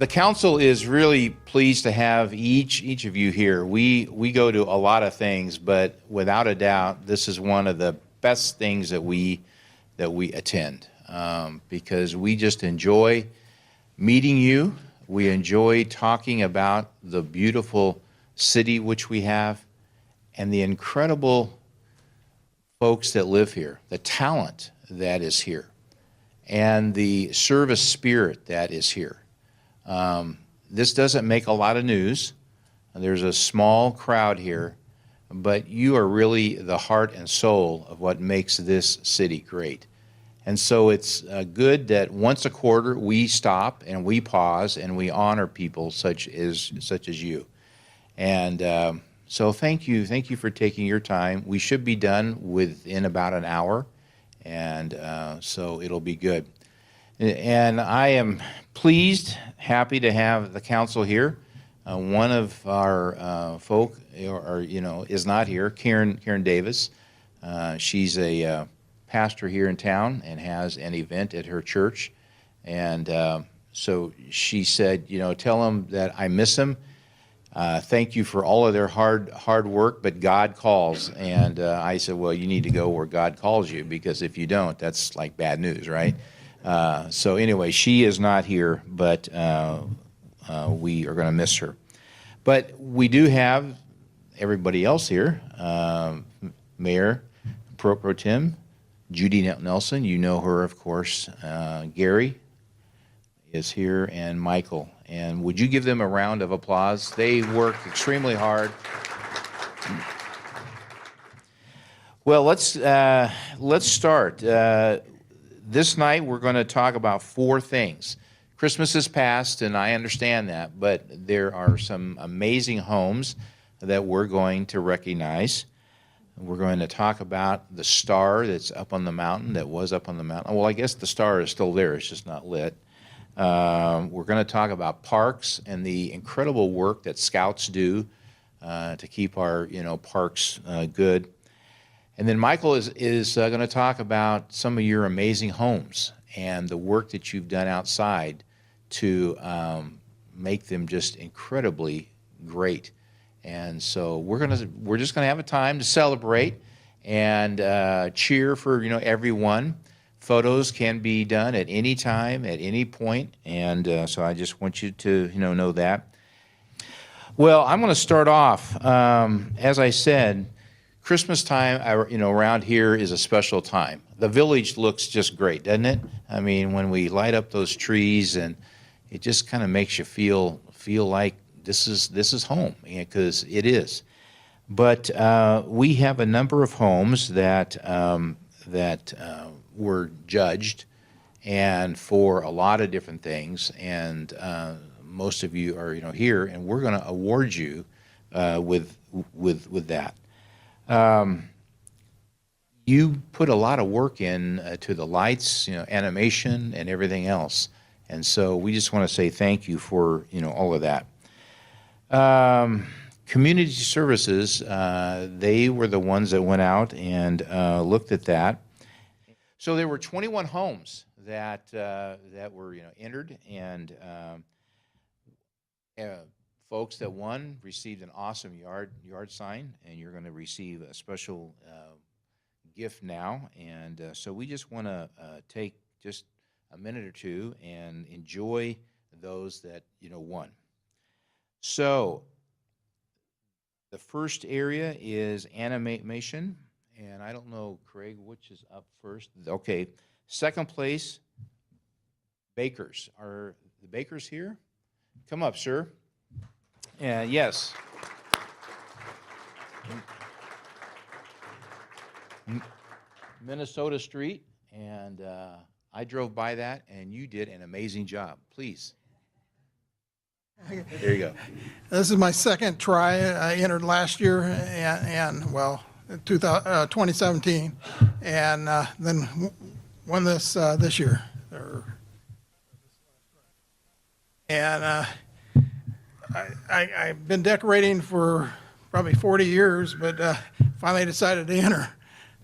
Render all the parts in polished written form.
The council is really pleased to have each of you here. We go to a lot of things, but without a doubt, this is one of the best things that we attend, because we just enjoy meeting you. We enjoy talking about the beautiful city which we have and the incredible folks that live here, the talent that is here, and the service spirit that is here. This doesn't make a lot of news. There's a small crowd here, but you are really the heart and soul of what makes this city great. And so it's good that once a quarter we stop and we pause and we honor people such as you. And so thank you for taking your time. We should be done within about an hour, and so it'll be good. And I am pleased, happy to have the council here. One of our folk, is not here, Karen Davis. She's a pastor here in town and has an event at her church. And so she said, tell them that I miss them. Thank you for all of their hard work, but God calls. And I said, well, you need to go where God calls you, because if you don't, that's like bad news, right? So anyway, she is not here, but we are going to miss her. But we do have everybody else here. Mayor Pro Tem Judy Nelson, you know her, of course. Gary is here, and Michael. And would you give them a round of applause? They work extremely hard. Well, let's start. This night we're going to talk about 4 things. Christmas is past, and I understand that, but there are some amazing homes that we're going to recognize. We're going to talk about the star that's up on the mountain, that was up on the mountain. Well, I guess the star is still there, it's just not lit. We're going to talk about parks and the incredible work that scouts do to keep our parks good. And then Michael is going to talk about some of your amazing homes and the work that you've done outside to make them just incredibly great. And so we're just gonna have a time to celebrate and cheer for everyone. Photos can be done at any time, at any point, and so I just want you to know that. Well, I'm going to start off. As I said, Christmas time, around here is a special time. The village looks just great, doesn't it? I mean, when we light up those trees, and it just kind of makes you feel like this is home, because it is. But we have a number of homes that were judged, and for a lot of different things. And most of you are here, and we're going to award you with that. You put a lot of work in to the lights, animation, and everything else. And so we just want to say thank you for all of that. Community services, they were the ones that went out and looked at that. So there were 21 homes that were entered, and folks that won received an awesome yard sign, and you're going to receive a special gift now. And so we just want to take just a minute or two and enjoy those that won. So the first area is animation, and I don't know, Craig, which is up first. Okay, second place, bakers. Are the bakers here? Come up, sir. Yes. Minnesota Street, and I drove by that, and you did an amazing job. Please. There you go. This is my second try. I entered last year and 2017, and then won this year. And I've been decorating for probably 40 years, but finally decided to enter.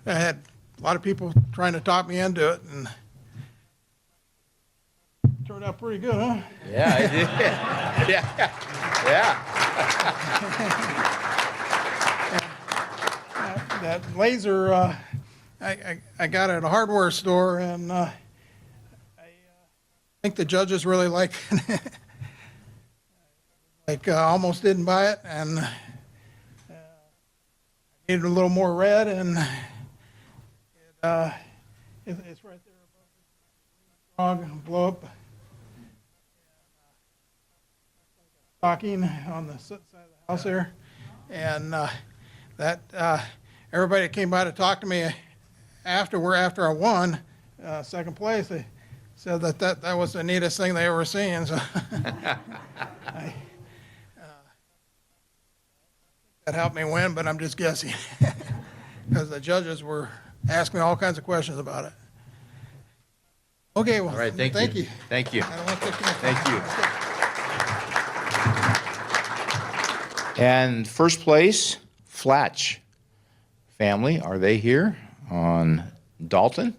I had a lot of people trying to talk me into it, and turned out pretty good, huh? Yeah, I did. Yeah, yeah. That laser, I got it at a hardware store, and I think the judges really like it. Almost didn't buy it, and needed a little more red, and it's right there above the frog, blow up stocking on the side of the house there, and everybody that came by to talk to me after I won second place, they said that was the neatest thing they ever seen. So that helped me win, but I'm just guessing because the judges were asking me all kinds of questions about it. Okay, well, All right, thank you. Thank you. I don't want to take too much Thank time. you. And first place, Flatch family. Are they here on Dalton?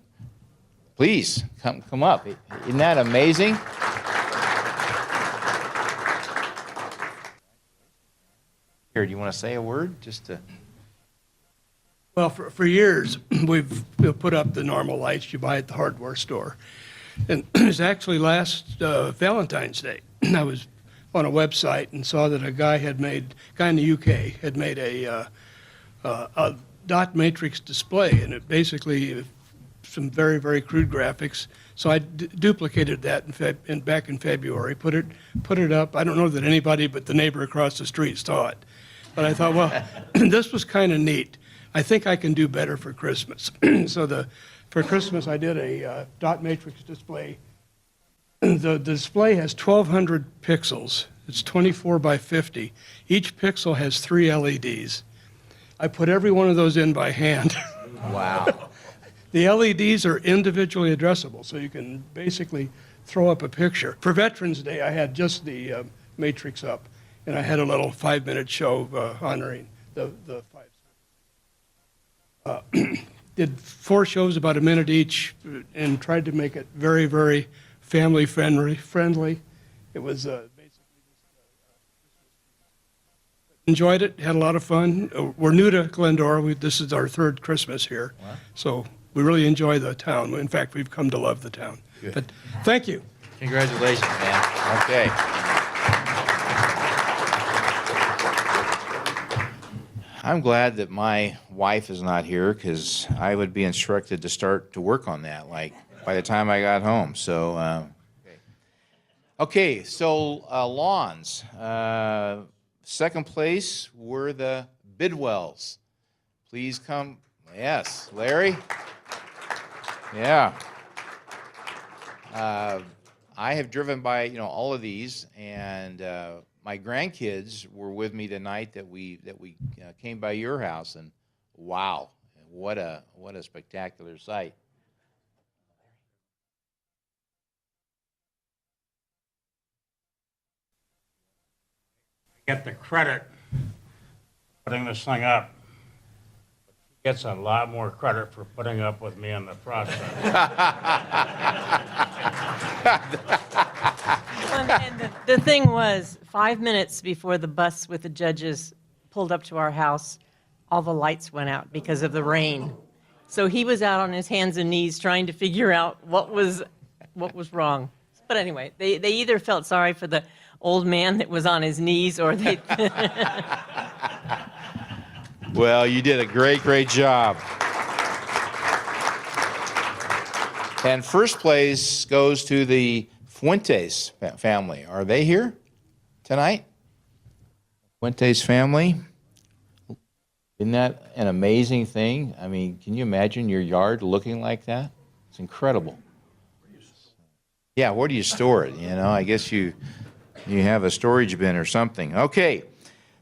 Please come up. Isn't that amazing? Here, do you want to say a word? Just to. Well, for years, we've put up the normal lights you buy at the hardware store. And it was actually last Valentine's Day. I was on a website and saw that a guy in the UK had made a dot matrix display, and it basically some very, very crude graphics. So I duplicated that back in February, put it up. I don't know that anybody but the neighbor across the street saw it. But I thought, well, this was kind of neat. I think I can do better for Christmas. So for Christmas, I did a dot matrix display. The display has 1,200 pixels. It's 24 by 50. Each pixel has 3 LEDs. I put every one of those in by hand. Wow. The LEDs are individually addressable, so you can basically throw up a picture. For Veterans Day, I had just the matrix up, and I had a little 5-minute show honoring the 5. Did 4 shows about a minute each, and tried to make it very, very family friendly. It was basically just enjoyed it, had a lot of fun. We're new to Glendora. This is our 3rd Christmas here. Wow. So we really enjoy the town. In fact, we've come to love the town. Good. But thank you. Congratulations, man. Okay. I'm glad that my wife is not here because I would be instructed to start to work on that, like, by the time I got home. So, okay, so lawns. Second place were the Bidwells. Please come. Yes, Larry? Yeah. I have driven by, all of these, and my grandkids were with me tonight that we came by your house, and wow, what a spectacular sight. Get the credit for putting this thing up. She gets a lot more credit for putting up with me in the process. And the thing was, 5 minutes before the bus with the judges pulled up to our house, all the lights went out because of the rain. So he was out on his hands and knees trying to figure out what was wrong. But anyway, they either felt sorry for the old man that was on his knees, or they... Well, you did a great job. And first place goes to the Fuentes family. Are they here tonight? Fuentes family. Isn't that an amazing thing? I mean, can you imagine your yard looking like that? It's incredible. Yeah, where do you store it? I guess you have a storage bin or something. Okay,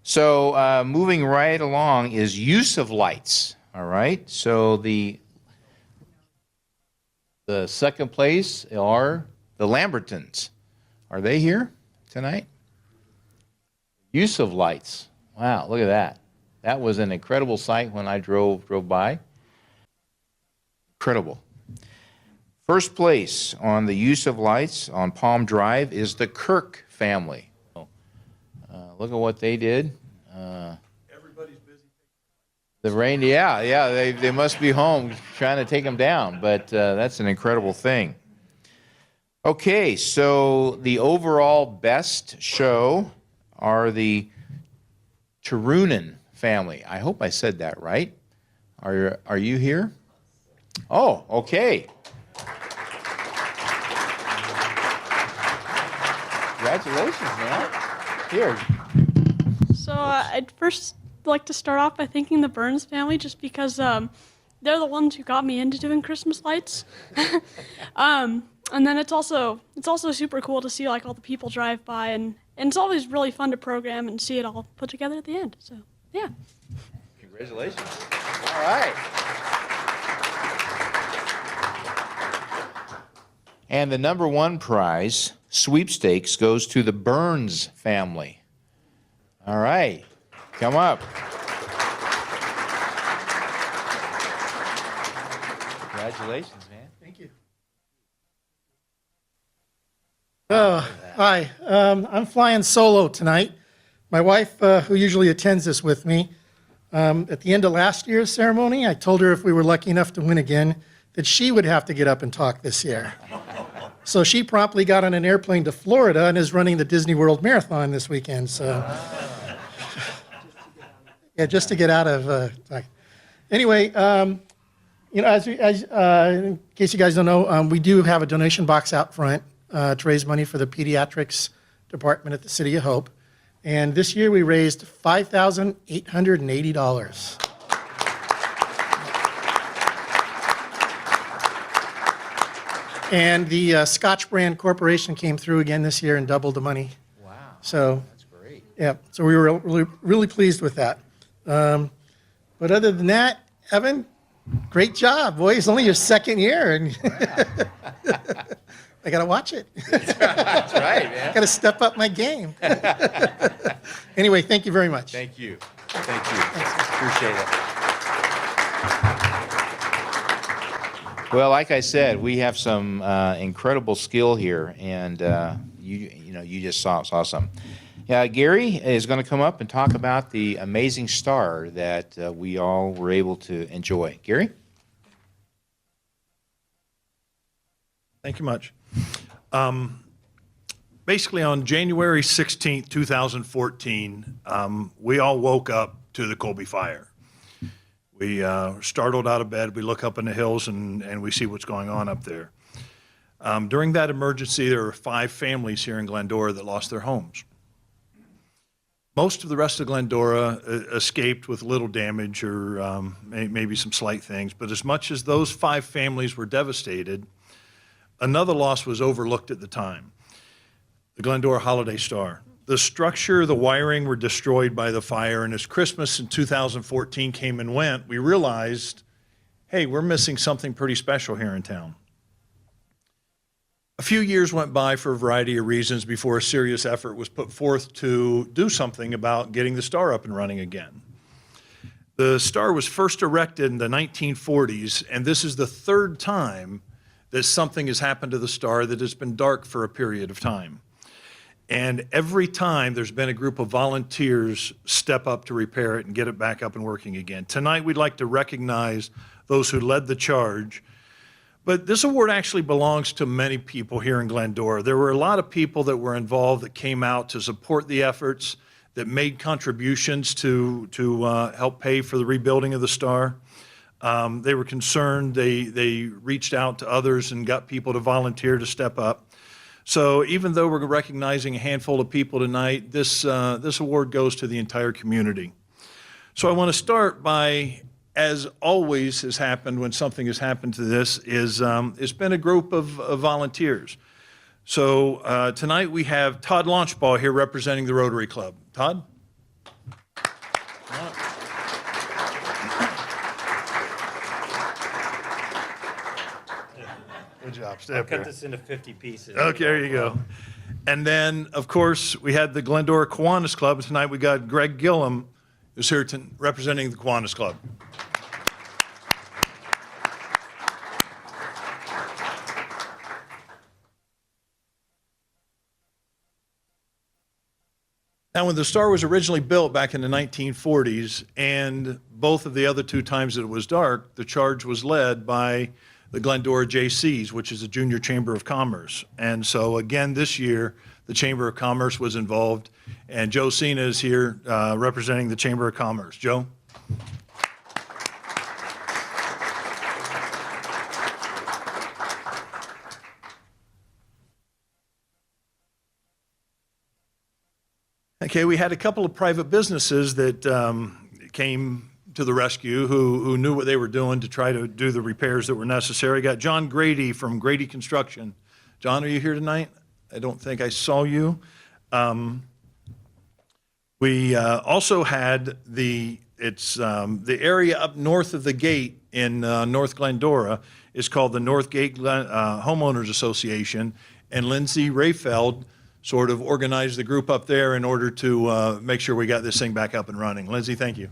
so moving right along is use of lights. All right, so the second place are the Lambertons. Are they here tonight? Use of lights. Wow, look at that. That was an incredible sight when I drove by. Incredible. First place on the use of lights on Palm Drive is the Kirk family. Look at what they did. Everybody's busy. The rain, yeah, they must be home trying to take them down, but that's an incredible thing. Okay, so the overall best show are the Turunen family. I hope I said that right. Are you here? Oh, okay. Congratulations, man. Here. So I'd first like to start off by thanking the Burns family, just because they're the ones who got me into doing Christmas lights. And then it's also super cool to see like all the people drive by, and it's always really fun to program and see it all put together at the end. So yeah. Congratulations. All right. And the number one prize, sweepstakes, goes to the Burns family. All right. Come up. Congratulations, man. Thank you. Hi. I'm flying solo tonight. My wife, who usually attends this with me, at the end of last year's ceremony, I told her if we were lucky enough to win again, that she would have to get up and talk this year. So she promptly got on an airplane to Florida and is running the Disney World Marathon this weekend. So, yeah, just to get out of. Anyway, you know, in case you guys don't know, we do have a donation box out front to raise money for the pediatrics department at the City of Hope. And this year we raised $5,880. And the Scotch Brand Corporation came through again this year and doubled the money. Wow. So, That's great. yeah, so we were really pleased with that. But other than that, Evan, great job, boy. It's only your second year, and I got to watch it. That's right, man. Got to step up my game. Anyway, thank you very much. Thank you. Thank you. Appreciate it. Well, like I said, we have some incredible skill here, and you just saw some. Gary is going to come up and talk about the amazing star that we all were able to enjoy. Gary? Thank you much. Basically, on January 16th, 2014, we all woke up to the Colby fire. We startled out of bed, we look up in the hills, and we see what's going on up there. During that emergency, there were 5 families here in Glendora that lost their homes. Most of the rest of Glendora escaped with little damage or maybe some slight things, but as much as those 5 families were devastated, another loss was overlooked at the time, the Glendora Holiday Star. The structure, the wiring were destroyed by the fire, and as Christmas in 2014 came and went, we realized, hey, we're missing something pretty special here in town. A few years went by for a variety of reasons before a serious effort was put forth to do something about getting the star up and running again. The star was first erected in the 1940s, and this is the 3rd time that something has happened to the star that has been dark for a period of time. And every time there's been a group of volunteers step up to repair it and get it back up and working again. Tonight we'd like to recognize those who led the charge. But this award actually belongs to many people here in Glendora. There were a lot of people that were involved that came out to support the efforts, that made contributions to help pay for the rebuilding of the star. They were concerned. They reached out to others and got people to volunteer to step up. So even though we're recognizing a handful of people tonight, this award goes to the entire community. So I want to start by, as always has happened when something has happened to this, it's been a group of volunteers. So tonight we have Todd Launchball here representing the Rotary Club. Todd? Good job. Stay up here. Cut this into 50 pieces. Okay, there you go. And then, of course, we had the Glendora Kiwanis Club. Tonight we got Greg Gillum, who's here representing the Kiwanis Club. Now, when the Star was originally built back in the 1940s, and both of the other two times that it was dark, the charge was led by the Glendora JCs, which is a junior chamber of commerce. And so again, this year, the Chamber of Commerce was involved, and Joe Cena is here representing the Chamber of Commerce. Joe? Okay, we had a couple of private businesses that came to the rescue who knew what they were doing to try to do the repairs that were necessary. Got John Grady from Grady Construction. John, are you here tonight? I don't think I saw you. We also had the area up north of the gate in North Glendora is called the North Gate Homeowners Association, and Lindsay Rayfeld sort of organized the group up there in order to make sure we got this thing back up and running. Lindsay, thank you.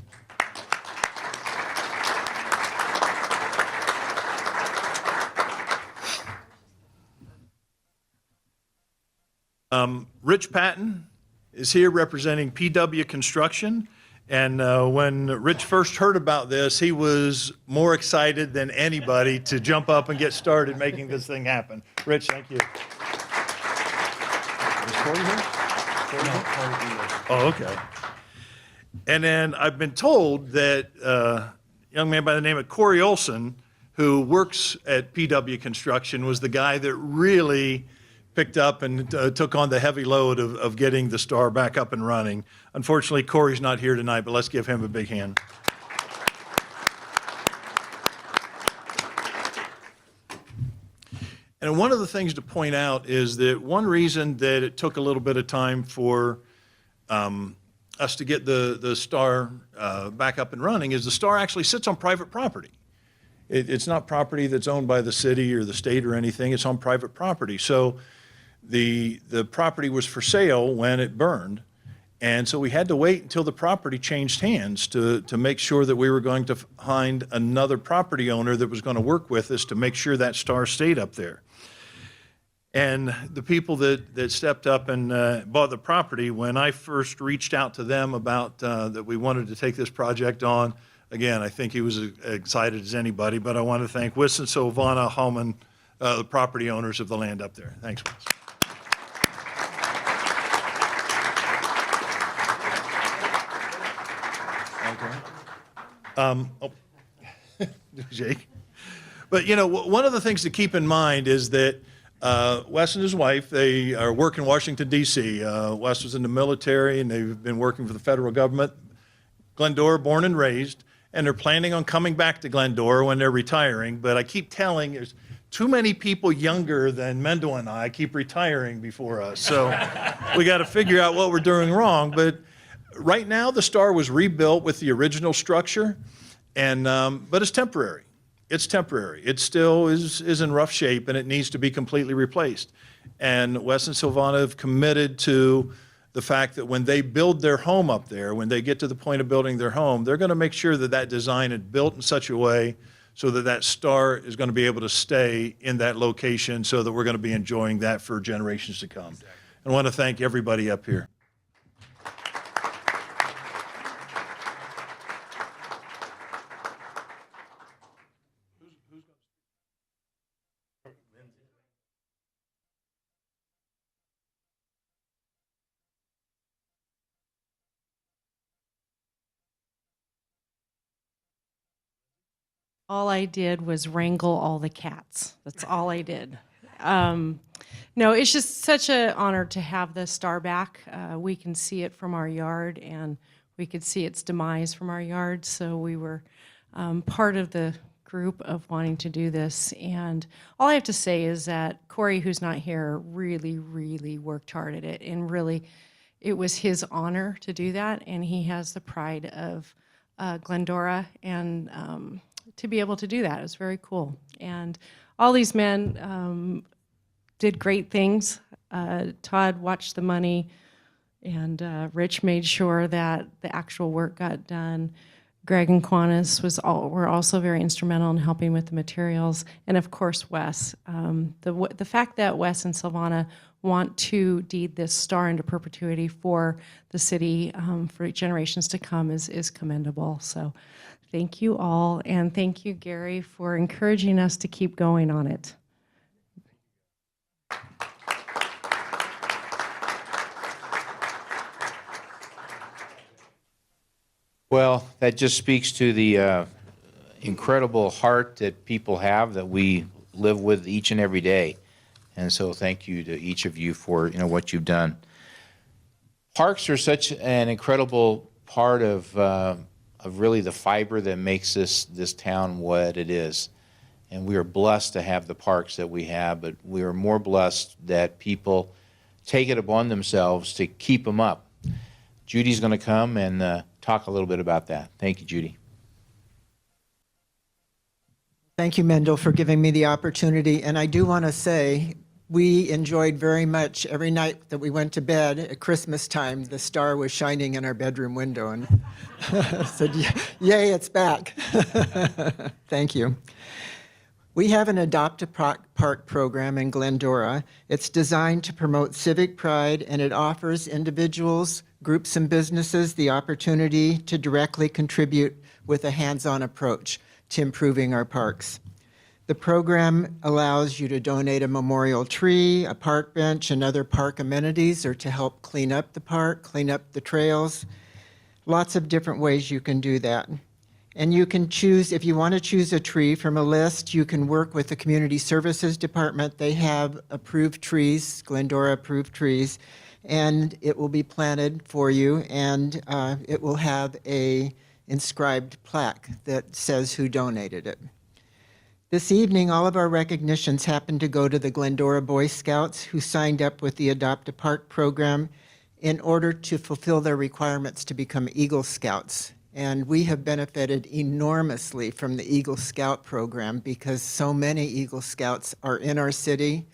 Rich Patton is here representing PW Construction. And when Rich first heard about this, he was more excited than anybody to jump up and get started making this thing happen. Rich, thank you. Is Corey here? Oh, okay. And then I've been told that a young man by the name of Corey Olson, who works at PW Construction, was the guy that really picked up and took on the heavy load of getting the Star back up and running. Unfortunately, Corey's not here tonight, but let's give him a big hand. And one of the things to point out is that one reason that it took a little bit of time for us to get the Star back up and running is the Star actually sits on private property. It's not property that's owned by the city or the state or anything. It's on private property. So the property was for sale when it burned, and so we had to wait until the property changed hands to make sure that we were going to find another property owner that was going to work with us to make sure that Star stayed up there. And the people that stepped up and bought the property, when I first reached out to them about that we wanted to take this project on, again, I think he was as excited as anybody, but I want to thank Wes and Sylvana Hallman, the property owners of the land up there. Thanks, Wes. Jake. But, you know, one of the things to keep in mind is that Wes and his wife, they are working in Washington, D.C. Wes was in the military, and they've been working for the federal government. Glendora, born and raised, and they're planning on coming back to Glendora when they're retiring. But I keep telling, there's too many people younger than Mendel and I keep retiring before us. So we got to figure out what we're doing wrong. But right now, the Star was rebuilt with the original structure, and but it's temporary. It's temporary. It still is in rough shape, and it needs to be completely replaced. And Wes and Sylvana have committed to the fact that when they build their home up there, when they get to the point of building their home, they're going to make sure that that design is built in such a way so that that Star is going to be able to stay in that location so that we're going to be enjoying that for generations to come. And I want to thank everybody up here. All I did was wrangle all the cats. That's all I did. No, it's just such an honor to have the Star back. We can see it from our yard, and we could see its demise from our yard. So we were part of the group of wanting to do this. And all I have to say is that Corey, who's not here, really, really worked hard at it. And really, it was his honor to do that. And he has the pride of Glendora, and to be able to do that. It was very cool. And all these men did great things. Todd watched the money, and Rich made sure that the actual work got done. Greg and Quantis were also very instrumental in helping with the materials. And of course, Wes. The fact that Wes and Sylvana want to deed this star into perpetuity for the city for generations to come is commendable. So thank you all, and thank you, Gary, for encouraging us to keep going on it. Well, that just speaks to the incredible heart that people have that we live with each and every day. And so thank you to each of you for, what you've done. Parks are such an incredible part of really the fiber that makes this town what it is. And we are blessed to have the parks that we have, but we are more blessed that people take it upon themselves to keep them up. Judy's going to come and talk a little bit about that. Thank you, Judy. Thank you, Mendel, for giving me the opportunity. And I do want to say, we enjoyed very much every night that we went to bed at Christmas time, the star was shining in our bedroom window and said, yay, it's back. Thank you. We have an Adopt a Park program in Glendora. It's designed to promote civic pride, and it offers individuals, groups, and businesses the opportunity to directly contribute with a hands-on approach to improving our parks. The program allows you to donate a memorial tree, a park bench, and other park amenities, or to help clean up the park, clean up the trails. Lots of different ways you can do that. And you can choose, if you want to choose a tree from a list, you can work with the Community Services Department. They have approved trees, Glendora approved trees, and it will be planted for you, and it will have a inscribed plaque that says who donated it. This evening, all of our recognitions happen to go to the Glendora Boy Scouts who signed up with the Adopt a Park program in order to fulfill their requirements to become Eagle Scouts. And we have benefited enormously from the Eagle Scout program because so many Eagle Scouts are in our city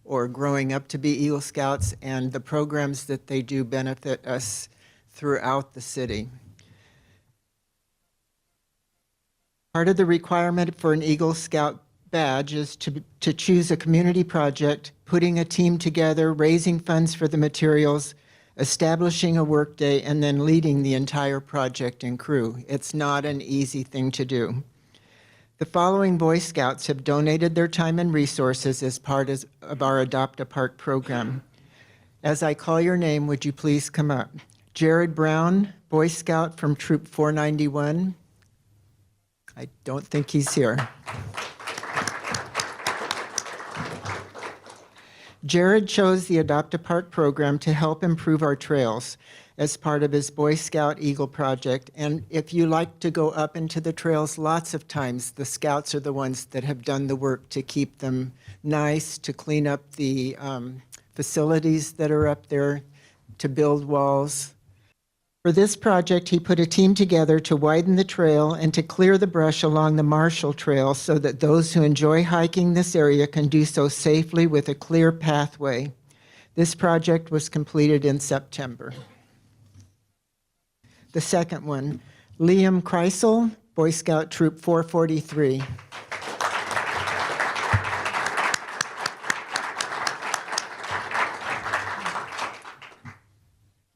or growing up to be Eagle Scouts, and the programs that they do benefit us throughout the city. Part of the requirement for an Eagle Scout badge is to choose a community project, putting a team together, raising funds for the materials, establishing a workday, and then leading the entire project and crew. It's not an easy thing to do. The following Boy Scouts have donated their time and resources as part of our Adopt a Park program. As I call your name, would you please come up? Jared Brown, Boy Scout from Troop 491. I don't think he's here. Jared chose the Adopt a Park program to help improve our trails as part of his Boy Scout Eagle project. And if you like to go up into the trails, lots of times the Scouts are the ones that have done the work to keep them nice, to clean up the facilities that are up there, to build walls. For this project, he put a team together to widen the trail and to clear the brush along the Marshall Trail so that those who enjoy hiking this area can do so safely with a clear pathway. This project was completed in September. The second one, Liam Kreisel, Boy Scout Troop 443.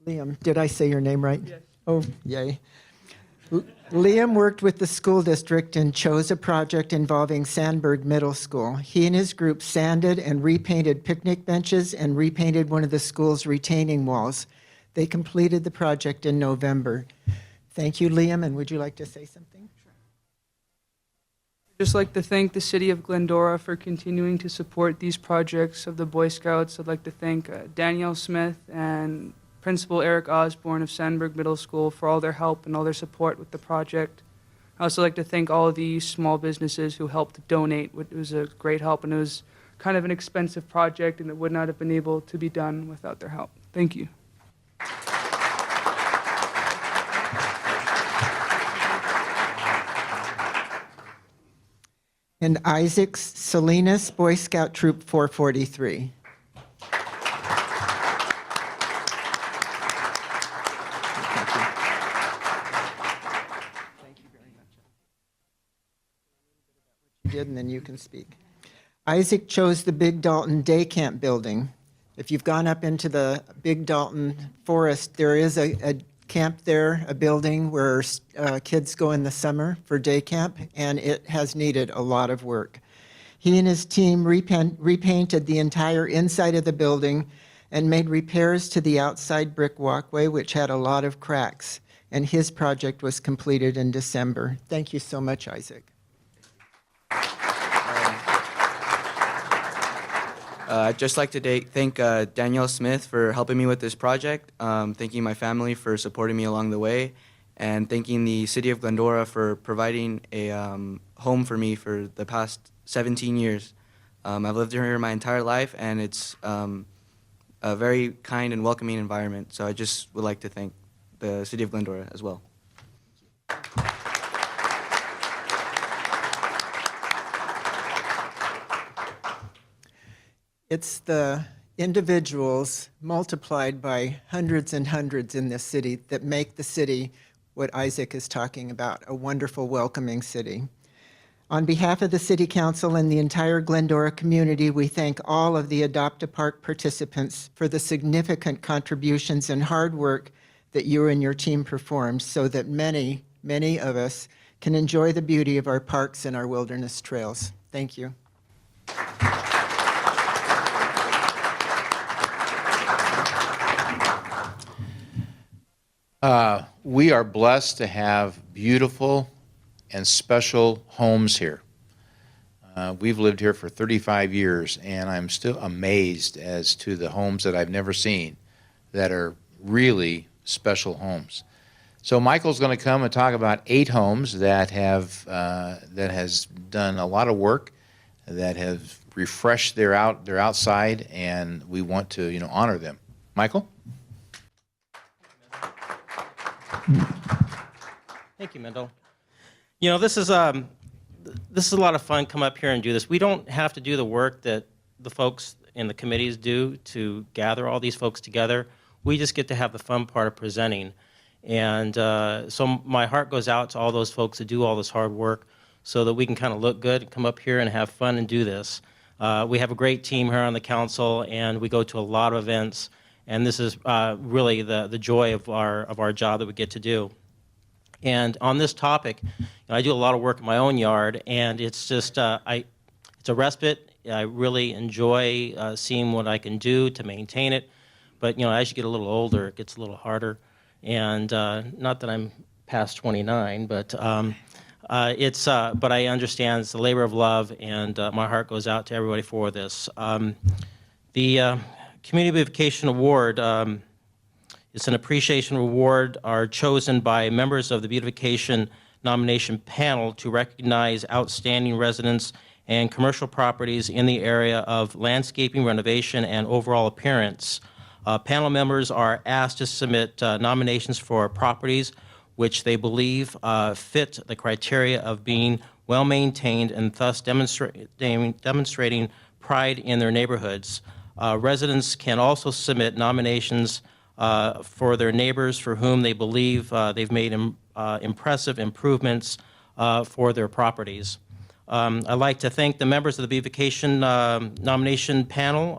Liam, did I say your name right? Yes. Oh, yay. Liam worked with the school district and chose a project involving Sandburg Middle School. He and his group sanded and repainted picnic benches and repainted one of the school's retaining walls. They completed the project in November. Thank you, Liam, and would you like to say something? I'd just like to thank the City of Glendora for continuing to support these projects of the Boy Scouts. I'd like to thank Danielle Smith and Principal Eric Osborne of Sandburg Middle School for all their help and all their support with the project. I also like to thank all of the small businesses who helped donate. It was a great help, and it was kind of an expensive project, and it would not have been able to be done without their help. Thank you. And Isaac Salinas, Boy Scout Troop 443. Did, and then you can speak. Isaac chose the Big Dalton Day Camp building. If you've gone up into the Big Dalton Forest, there is a camp there, a building where kids go in the summer for day camp, and it has needed a lot of work. He and his team repainted the entire inside of the building and made repairs to the outside brick walkway, which had a lot of cracks. And his project was completed in December. Thank you so much, Isaac. I'd just like to thank Danielle Smith for helping me with this project, thanking my family for supporting me along the way, and thanking the City of Glendora for providing a home for me for the past 17 years. I've lived here my entire life, and it's a very kind and welcoming environment. So I just would like to thank the City of Glendora as well. It's the individuals multiplied by hundreds and hundreds in this city that make the city what Isaac is talking about, a wonderful, welcoming city. On behalf of the City Council and the entire Glendora community, we thank all of the Adopt a Park participants for the significant contributions and hard work that you and your team performed so that many, many of us can enjoy the beauty of our parks and our wilderness trails. Thank you. We are blessed to have beautiful and special homes here. We've lived here for 35 years, and I'm still amazed as to the homes that I've never seen that are really special homes. So Michael's going to come and talk about 8 homes that has done a lot of work, that have refreshed their outside, and we want to honor them. Michael? Thank you, Mendel. This is a lot of fun. Come up here and do this. We don't have to do the work that the folks in the committees do to gather all these folks together. We just get to have the fun part of presenting. And so my heart goes out to all those folks that do all this hard work so that we can kind of look good and come up here and have fun and do this. We have a great team here on the council, and we go to a lot of events. And this is really the joy of our job that we get to do. And on this topic, I do a lot of work in my own yard, and it's just it's a respite. I really enjoy seeing what I can do to maintain it. But as you get a little older, it gets a little harder. And not that I'm past 29, but but I understand it's a labor of love, and my heart goes out to everybody for this. The Community Beautification Award, it's an appreciation award, are chosen by members of the beautification nomination panel to recognize outstanding residents and commercial properties in the area of landscaping, renovation, and overall appearance. Panel members are asked to submit nominations for properties which they believe fit the criteria of being well-maintained and thus demonstrating pride in their neighborhoods. Residents can also submit nominations for their neighbors for whom they believe they've made impressive improvements for their properties. I'd like to thank the members of the beautification nomination panel.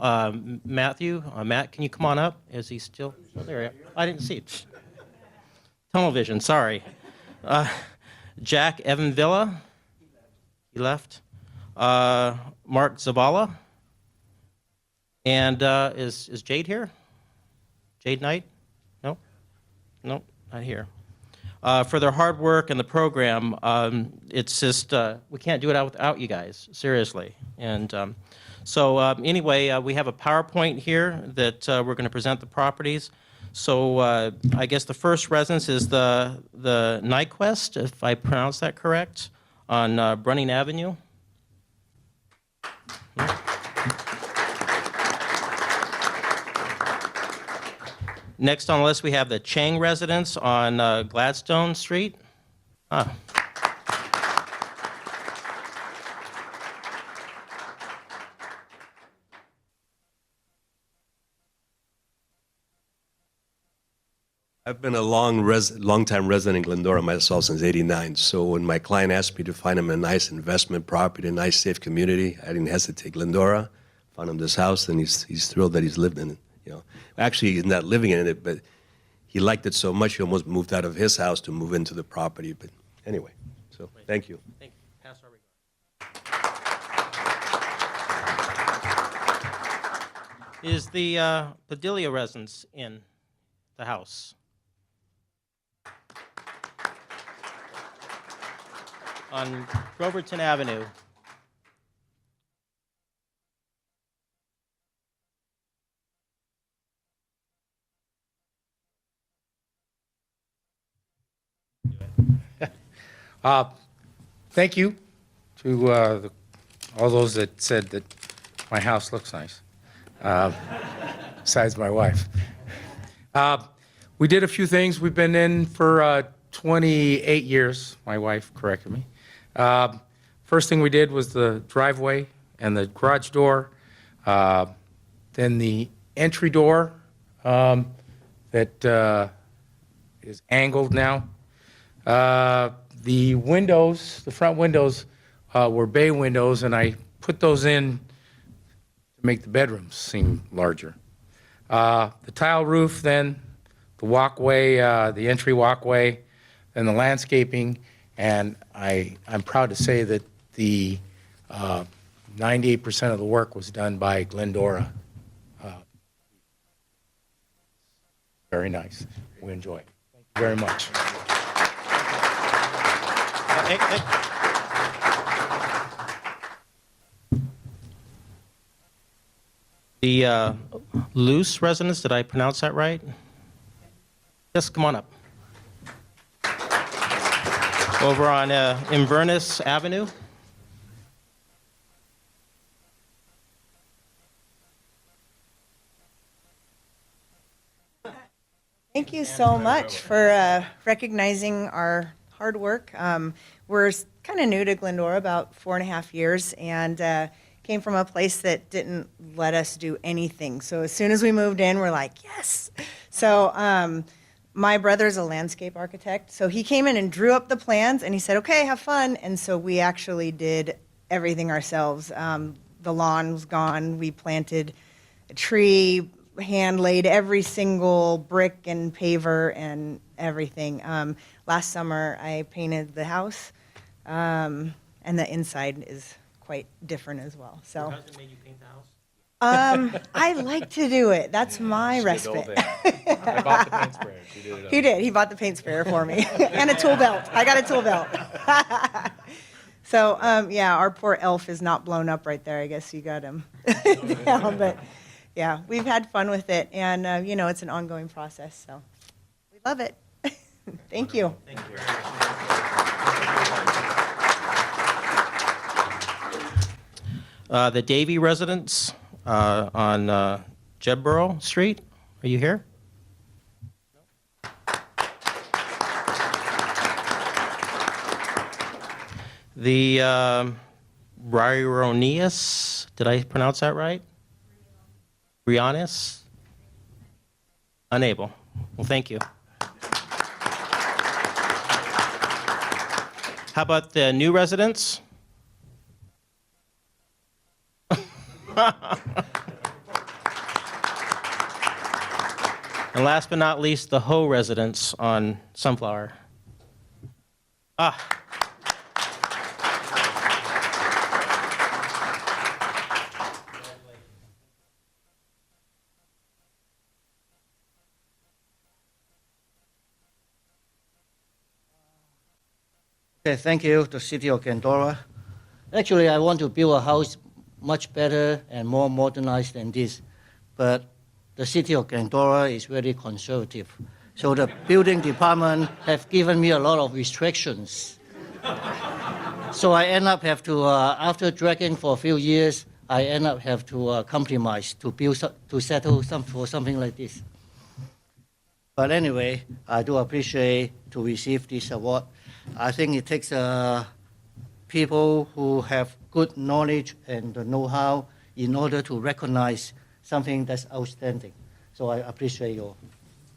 Matthew, Matt, can you come on up? Is he still? Oh, there. I didn't see it. Tunnel vision, sorry. Jack Evan Villa, he left. Mark Zavala. And is Jade here? Jade Knight? No? No, not here. For their hard work and the program, it's just, we can't do it without you guys, seriously. And so anyway, we have a PowerPoint here that we're going to present the properties. So I guess the first residence is the Nyquist, if I pronounce that correct, on Brunning Avenue. Next on the list, we have the Chang residence on Gladstone Street. I've been a long-time resident in Glendora myself since '89. So when my client asked me to find him a nice investment property, a nice, safe community, I didn't hesitate. Glendora, found him this house, and he's thrilled that he's lived in it. Actually, he's not living in it, but he liked it so much he almost moved out of his house to move into the property. But anyway, so thank you. Thank you. Pass our regard. Is the Padilla residence in the house? On Groverton Avenue. Thank you to all those that said that my house looks nice, besides my wife. We did a few things. We've been in for 28 years. My wife corrected me. First thing we did was the driveway and the garage door, then the entry door that is angled now. The windows, the front windows were bay windows, and I put those in to make the bedrooms seem larger. The tile roof, then the walkway, the entry walkway, and the landscaping, and I'm proud to say that the 98% of the work was done by Glendora. Very nice. We enjoy it. Thank you very much. The Luce residence, did I pronounce that right? Yes, come on up. Over on Inverness Avenue. Thank you so much for recognizing our hard work. We're kind of new to Glendora, about 4.5 years, and came from a place that didn't let us do anything. So as soon as we moved in, we're like, yes. So my brother's a landscape architect, so he came in and drew up the plans, and he said, okay, have fun. And so we actually did everything ourselves. The lawn was gone. We planted a tree, hand laid every single brick and paver and everything. Last summer, I painted the house, and the inside is quite different as well. So, Your husband made you paint the house? I like to do it. That's my respite. I bought the paint sprayer. She did it. He did. He bought the paint sprayer for me and a tool belt. I got a tool belt. So, yeah, our poor elf is not blown up right there. I guess you got him. Yeah, but yeah, we've had fun with it, and it's an ongoing process. So, we love it. Thank you. Thank you. The Davy residence on Jedborough Street. Are you here? The Bryronius, did I pronounce that right? Brianis? Unable. Well, thank you. How about the new residents? And last but not least, the Ho residence on Sunflower. Okay, thank you, the City of Glendora. Actually, I want to build a house much better and more modernized than this, but the City of Glendora is very conservative. So the building department have given me a lot of restrictions. So I end up have to, after dragging for a few years, I end up have to compromise to build, to settle for something like this. But anyway, I do appreciate to receive this award. I think it takes people who have good knowledge and the know-how in order to recognize something that's outstanding. So I appreciate you,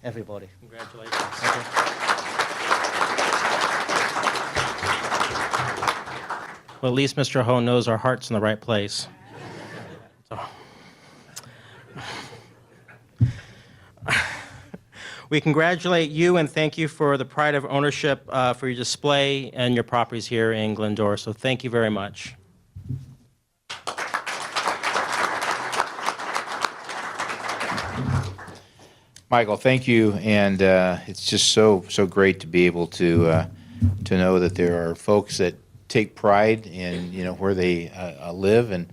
everybody. Congratulations. Well, at least Mr. Ho knows our heart's in the right place. So. we congratulate you and thank you for the pride of ownership for your display and your properties here in Glendora. So thank you very much. Michael, thank you, and it's just so great to be able to know that there are folks that take pride in where they live and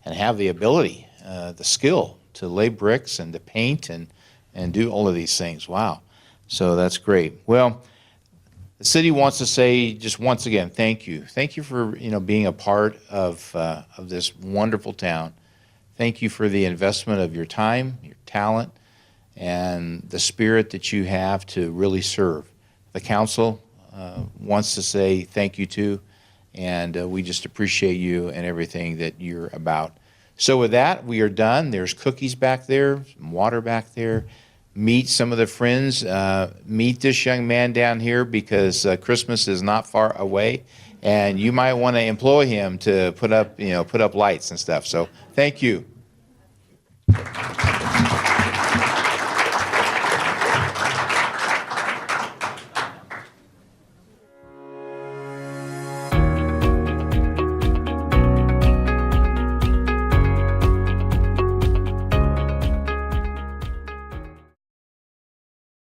have the ability, the skill to lay bricks and to paint and do all of these things. Wow, so that's great. Well, the city wants to say just once again, thank you for being a part of this wonderful town. Thank you for the investment of your time, your talent, and the spirit that you have to really serve. The council wants to say thank you too, and we just appreciate you and everything that you're about. So with that, we are done. There's cookies back there, some water back there. Meet some of the friends. Meet this young man down here because Christmas is not far away, and you might want to employ him to put up lights and stuff. So thank you.